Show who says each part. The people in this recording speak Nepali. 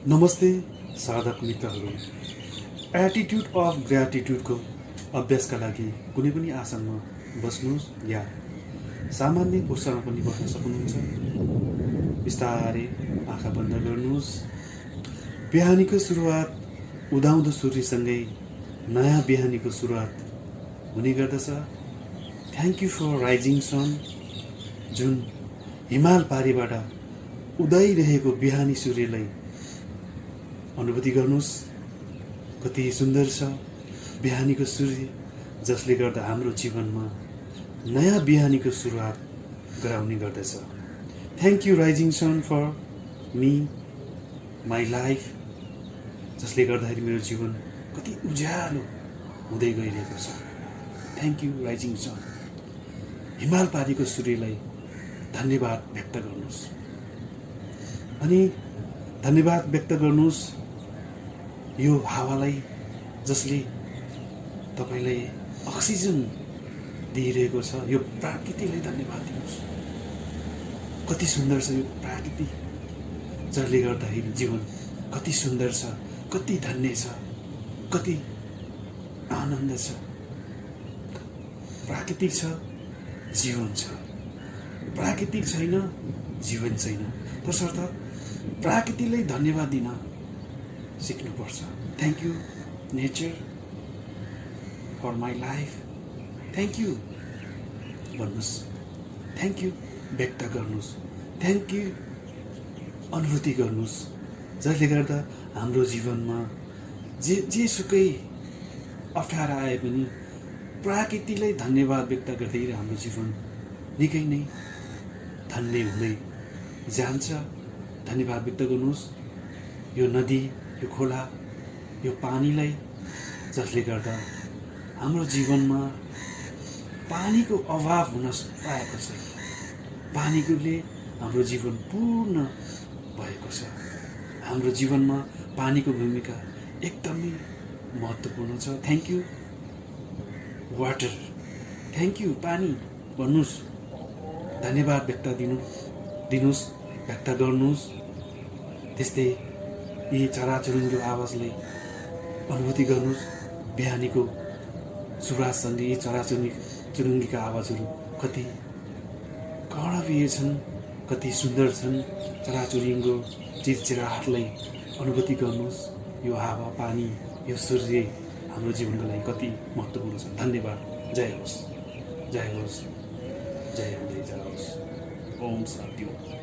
Speaker 1: नमस्ते साधक मित्रहरू। एटिट्युड अफ ग्र्याटिट्युडको अभ्यासका लागि कुनै पनि आसनमा बस्नुहोस् या सामान्य पोस्चरमा पनि बस्न सक्नुहुन्छ। बिस्तारै आँखा बन्द गर्नुहोस्। बिहानीको सुरुवात उदाउँदो सूर्यसँगै नयाँ बिहानीको सुरुवात हुने गर्दछ। थ्याङ्क यू फर राइजिङ सन। जुन हिमाल पारीबाट उदाइरहेको बिहानी सूर्यलाई अनुभूति गर्नुहोस्। कति सुन्दर छ बिहानीको सूर्य, जसले गर्दा हाम्रो जीवनमा नयाँ बिहानीको सुरुवात गराउने गर्दछ। Thank you rising sun for me my life, जसले गर्दाखेरि मेरो जीवन कति उज्यालो हुँदै गइरहेको छ। Thank you rising sun. हिमाल पारीको सूर्यलाई धन्यवाद व्यक्त गर्नुहोस्। अनि धन्यवाद व्यक्त गर्नुहोस् यो हावालाई, जसले तपाईलाई अक्सिजन दिइरहेको छ। यो प्रकृतिलाई धन्यवाद दिनुहोस्। कति सुन्दर छ यो प्रकृति, जसले गर्दाखेरि जीवन कति सुन्दर छ, कति धन्य छ, कति आनन्द छ। प्राकृतिक छ, जीवन छ। प्राकृतिक छैन, जीवन छैन। तसर्थ प्रकृतिलाई धन्यवाद दिन सिक्नुपर्छ। Thank you nature for my life. Thank you भन्नुहोस्। थ्याङ्क यू व्यक्त गर्नुहोस्। थ्याङ्क यू अनुभूति गर्नुहोस्, जसले गर्दा हाम्रो जीवनमा जे सुकै अप्ठ्यारा आए पनि प्रकृतिलाई धन्यवाद व्यक्त गर्दै हाम्रो जीवन निकै नै धन्य हुँदै जान्छ। धन्यवाद व्यक्त गर्नुहोस् यो नदी, यो खोला, यो पानीलाई, जसले गर्दा हाम्रो जीवनमा पानीको अभाव हुन पाएको छैन। पानीले हाम्रो जीवन पूर्ण भएको छ। हाम्रो जीवनमा पानीको भूमिका एकदमै महत्त्वपूर्ण छ। Thank you water. Thank you पानी भन्नुहोस्। धन्यवाद व्यक्त दिनुहोस्, व्यक्त गर्नुहोस्। त्यस्तै यी चराचुरुङ्गीको आवाजलाई अनुभूति गर्नुहोस्। बिहानीको सुरुवातसँगै यी चराचुरुङ्गीका आवाजहरू कति कर्णवीय छन्, कति सुन्दर छन्। चराचुरुङ्गीको चिरचिराहटलाई अनुभूति गर्नुहोस्। यो हावा, पानी, यो सूर्य हाम्रो जीवनको लागि कति महत्त्वपूर्ण छ। धन्यवाद। जय होस्, जय होस्, जय हुँदै जाओस्। ओम शान्ति।